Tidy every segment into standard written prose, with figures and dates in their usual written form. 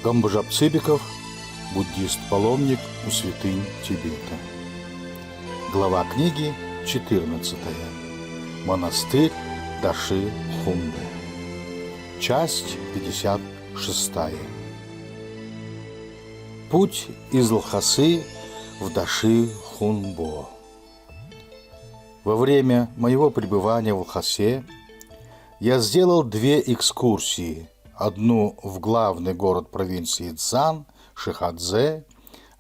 Гамбажап Цыбиков, буддист-паломник у святынь Тибета. Глава книги 14. Монастырь Даши Хунбо. Часть 56. Путь из Лхасы в Даши Хунбо. Во время моего пребывания в Лхасе я сделал две экскурсии. Одну в главный город провинции Цзан, Шихадзе,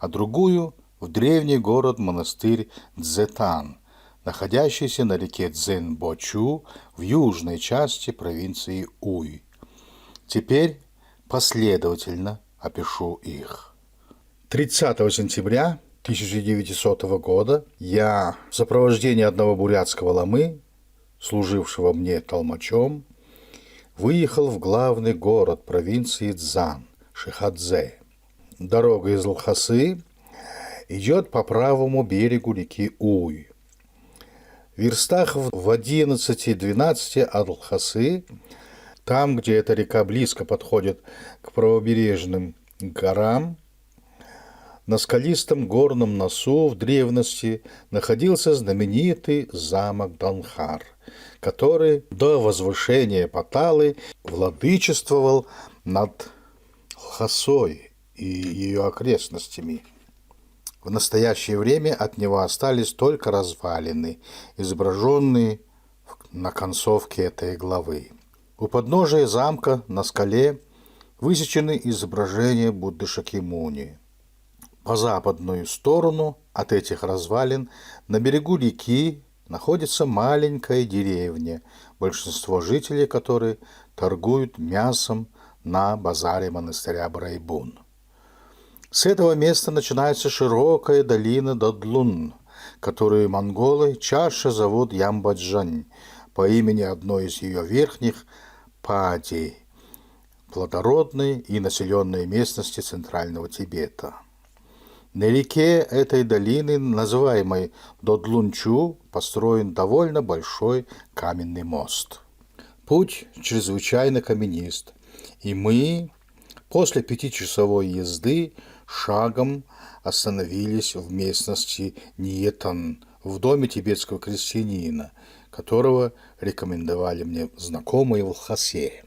а другую в древний город-монастырь Цзэтан, находящийся на реке Цзэнбочу в южной части провинции Уй. Теперь последовательно опишу их. 30 сентября 1900 года я в сопровождении одного бурятского ламы, служившего мне толмачом, выехал в главный город провинции Цзан, Шихадзе. Дорога из Лхасы идет по правому берегу реки Уй. В верстах в 11-12 от Лхасы, там, где эта река близко подходит к правобережным горам, на скалистом горном носу в древности находился знаменитый замок Данхар, который до возвышения Паталы владычествовал над Лхасой и ее окрестностями. В настоящее время от него остались только развалины, изображенные на концовке этой главы. У подножия замка на скале высечены изображения Будды Шакьямуни. По западную сторону от этих развалин на берегу реки находится маленькая деревня, большинство жителей которой торгуют мясом на базаре монастыря Брайбун. С этого места начинается широкая долина Дадлун, которую монголы чаще зовут Ямбаджань по имени одной из ее верхних падей, плодородной и населенной местности центрального Тибета. На реке этой долины, называемой Додлунчу, построен довольно большой каменный мост. Путь чрезвычайно каменист, и мы после 5-часовой езды шагом остановились в местности Ниетан, в доме тибетского крестьянина, которого рекомендовали мне знакомые в Лхасе.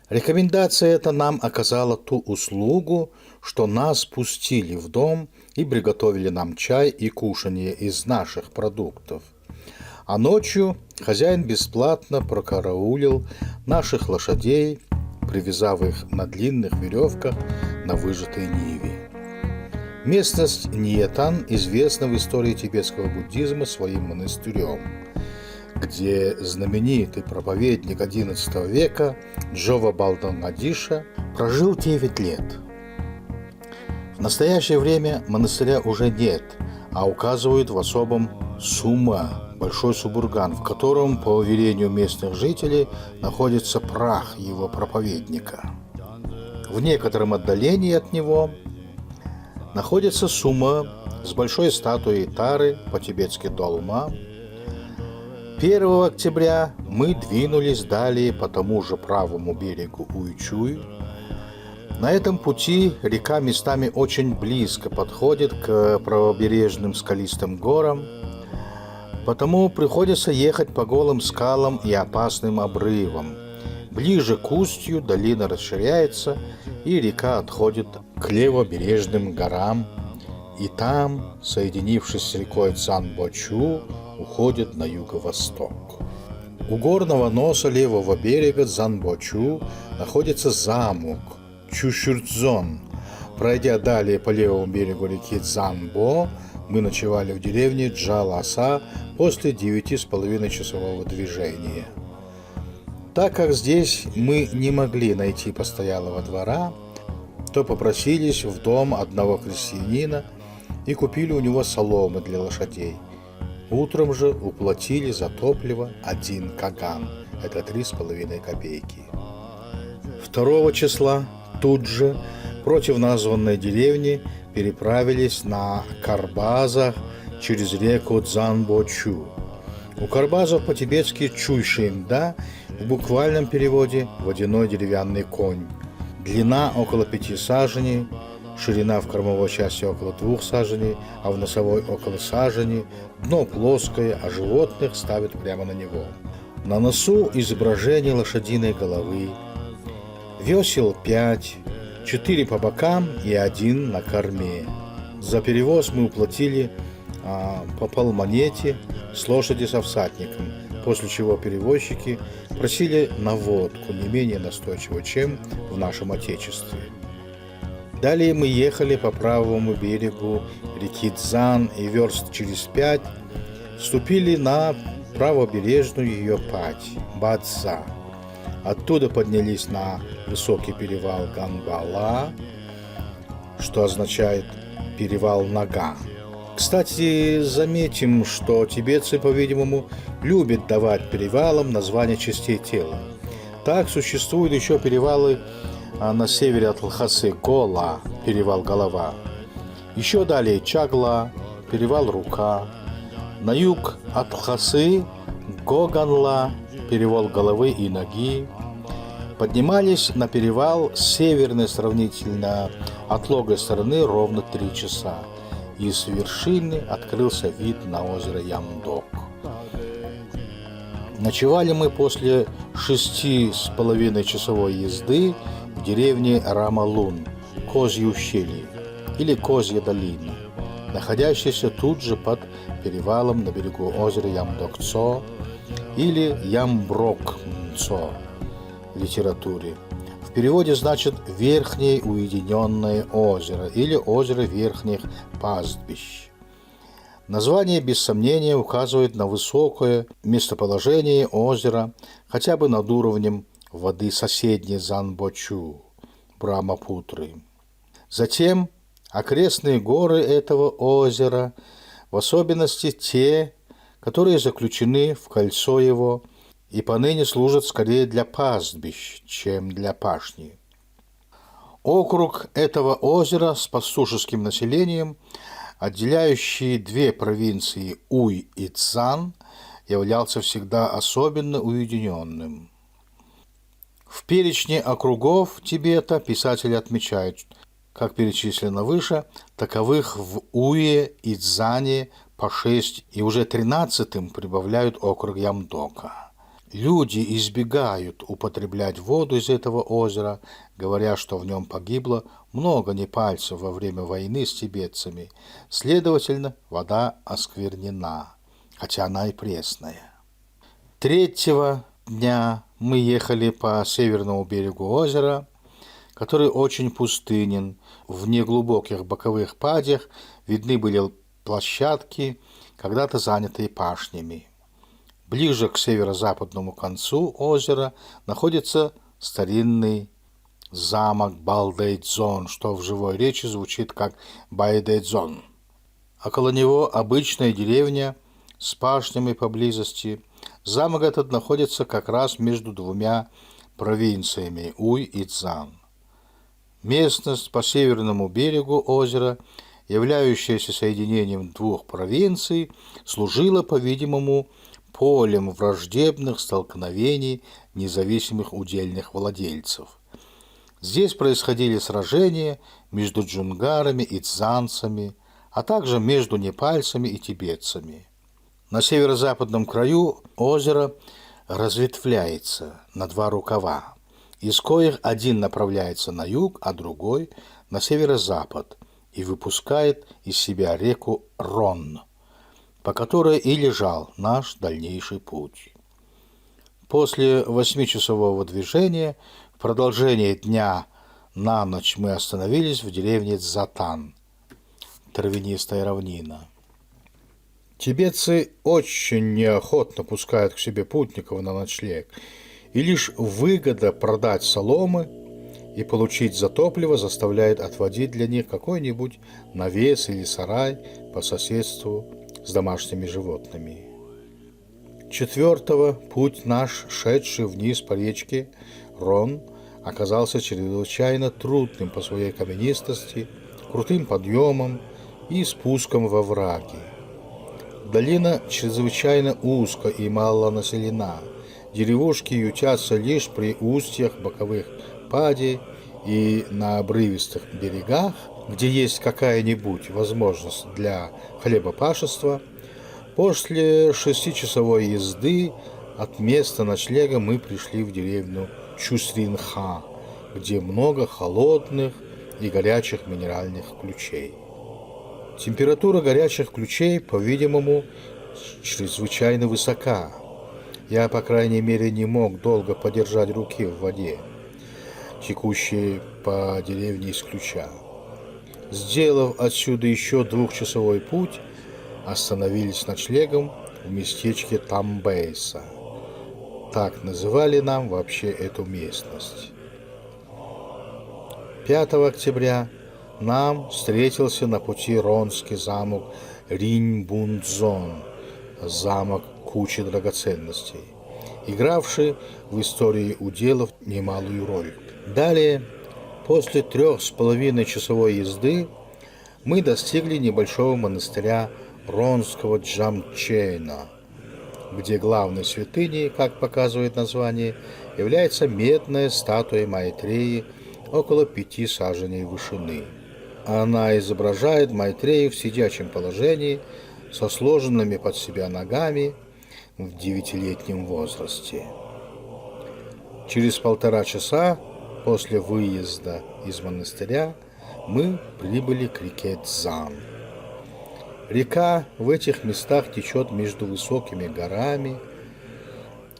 Рекомендация эта нам оказала ту услугу, что нас пустили в дом и приготовили нам чай и кушанье из наших продуктов. А ночью хозяин бесплатно прокараулил наших лошадей, привязав их на длинных веревках на выжатой ниве. Местность Ниетан известна в истории тибетского буддизма своим монастырем, где знаменитый проповедник XI века Джова Балдангадиша прожил 9 лет. В настоящее время монастыря уже нет, а указывают в особом Сума, большой субурган, в котором, по уверению местных жителей, находится прах его проповедника. В некотором отдалении от него находится Сума с большой статуей Тары, по-тибетски Долма. 1 октября мы двинулись далее по тому же правому берегу Уйчуй. На этом пути река местами очень близко подходит к правобережным скалистым горам, потому приходится ехать по голым скалам и опасным обрывам. Ближе к устью долина расширяется, и река отходит к левобережным горам, и там, соединившись с рекой Цзанбочу, уходит на юго-восток. У горного носа левого берега Цзанбочу находится замок Чушурцзон. Пройдя далее по левому берегу реки Цзанбо, мы ночевали в деревне Джаласа после 9,5-часового движения. Так как здесь мы не могли найти постоялого двора, то попросились в дом одного крестьянина и купили у него соломы для лошадей. Утром же уплатили за топливо 1 каган, это 3,5 копейки. 2 числа тут же против названной деревни переправились на карбазах через реку Цзанбочу. У карбазов по-тибетски чуйшинда, в буквальном переводе водяной деревянный конь. Длина около 5 саженей, ширина в кормовой части около 2 саженей, а в носовой около сажени. Дно плоское, а животных ставят прямо на него. На носу изображение лошадиной головы. Весел 5, 4 по бокам и 1 на корме. За перевоз мы уплатили по полмонете с лошади со всадником, после чего перевозчики просили наводку не менее настойчиво, чем в нашем Отечестве. Далее мы ехали по правому берегу реки Цзан и верст через 5 вступили на правобережную ее пать Бадза. Оттуда поднялись на высокий перевал Ганбала, что означает перевал Нога. Кстати, заметим, что тибетцы, по-видимому, любят давать перевалам названия частей тела. Так существуют еще перевалы на севере от Лхасы Гола, перевал голова. Еще далее Чагла, перевал рука. На юг от Лхасы Гоганла, перевал головы и ноги. Поднимались на перевал с северной сравнительно отлогой стороны ровно 3 часа. И с вершины открылся вид на озеро Ямдок. Ночевали мы после 6,5-часовой езды в деревне Рамалун, Козье ущелье или Козья долина, находящаяся тут же под перевалом на берегу озера Ямдокцо или Ямброкцо в литературе. В переводе значит «верхнее уединенное озеро» или «озеро верхних пастбищ». Название, без сомнения, указывает на высокое местоположение озера хотя бы над уровнем воды соседней Занбочу, Брамапутры. Затем окрестные горы этого озера, в особенности те, которые заключены в кольцо его, и поныне служат скорее для пастбищ, чем для пашни. Округ этого озера с пастушеским населением, отделяющий 2 провинции Уй и Цзан, являлся всегда особенно уединенным. В перечне округов Тибета писатели отмечают, как перечислено выше, таковых в Уе и Цзане по 6, и уже 13-м прибавляют округ Ямдока. Люди избегают употреблять воду из этого озера, говоря, что в нем погибло много непальцев во время войны с тибетцами. Следовательно, вода осквернена, хотя она и пресная. 3-го дня мы ехали по северному берегу озера, который очень пустынен. В неглубоких боковых падях видны были площадки, когда-то занятые пашнями. Ближе к северо-западному концу озера находится старинный замок Балдэйдзон, что в живой речи звучит как Байдэйдзон. Около него обычная деревня с пашнями поблизости. Замок этот находится как раз между 2 провинциями Уй и Цзан. Местность по северному берегу озера, являющаяся соединением 2 провинций, служила, по-видимому, полем враждебных столкновений независимых удельных владельцев. Здесь происходили сражения между джунгарами и цзанцами, а также между непальцами и тибетцами. На северо-западном краю озеро разветвляется на 2 рукава, из коих один направляется на юг, а другой на северо-запад и выпускает из себя реку Ронн, по которой и лежал наш дальнейший путь. После 8-часового движения в продолжение дня на ночь мы остановились в деревне Цзатан, травянистая равнина. Тибетцы очень неохотно пускают к себе путников на ночлег, и лишь выгода продать соломы и получить за топливо заставляет отводить для них какой-нибудь навес или сарай по соседству с домашними животными. 4-го путь наш, шедший вниз по речке Рон, оказался чрезвычайно трудным по своей каменистости, крутым подъемом и спуском во враги. Долина чрезвычайно узка и мало населена. Деревушки ютятся лишь при устьях боковых падей и на обрывистых берегах, где есть какая-нибудь возможность для хлебопашества, после 6-часовой езды от места ночлега мы пришли в деревню Чусринха, где много холодных и горячих минеральных ключей. Температура горячих ключей, по-видимому, чрезвычайно высока. Я, по крайней мере, не мог долго подержать руки в воде, текущей по деревне из ключа. Сделав отсюда еще 2-часовой путь, остановились ночлегом в местечке Тамбейса. Так называли нам вообще эту местность. 5 октября нам встретился на пути ронский замок Риньбунцзон, замок кучи драгоценностей, игравший в истории уделов немалую роль. Далее, после 3,5-часовой езды, мы достигли небольшого монастыря Ронского Джамчена, где главной святыней, как показывает название, является медная статуя Майтреи около 5 саженей вышины. Она изображает Майтрею в сидячем положении со сложенными под себя ногами в 9-летнем возрасте. Через 1,5 часа после выезда из монастыря мы прибыли к реке Цзан. Река в этих местах течет между высокими горами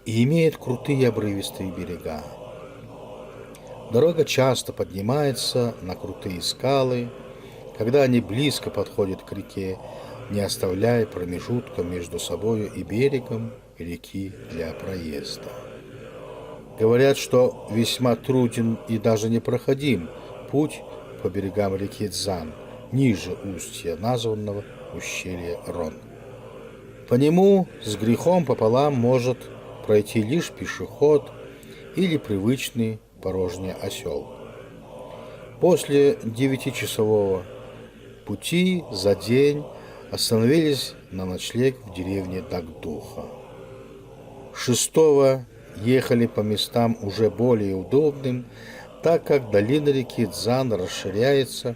и имеет крутые обрывистые берега. Дорога часто поднимается на крутые скалы, когда они близко подходят к реке, не оставляя промежутка между собою и берегом реки для проезда. Говорят, что весьма труден и даже непроходим путь по берегам реки Цзан, ниже устья названного ущелья Рон. По нему с грехом пополам может пройти лишь пешеход или привычный порожний осел. После 9-часового пути за день остановились на ночлег в деревне Дагдуха. 6-го ехали по местам уже более удобным, так как долина реки Цзан расширяется,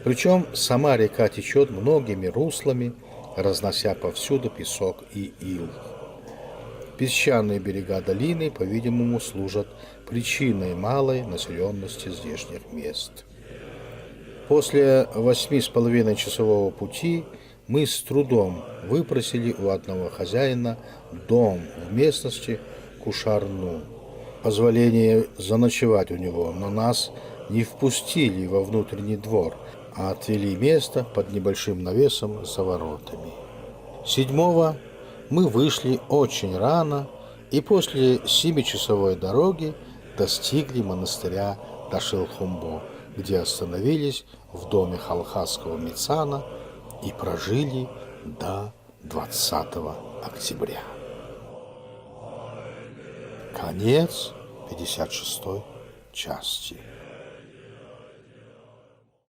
причем сама река течет многими руслами, разнося повсюду песок и ил. Песчаные берега долины, по-видимому, служат причиной малой населенности здешних мест. После 8,5-часового пути мы с трудом выпросили у одного хозяина дом в местности Кушарну, позволение заночевать у него, но нас не впустили во внутренний двор, а отвели место под небольшим навесом за воротами. 7-го мы вышли очень рано и после 7-часовой дороги достигли монастыря Дашилхумбо, где остановились в доме халхасского мецана и прожили до 20 октября. Конец 56 части.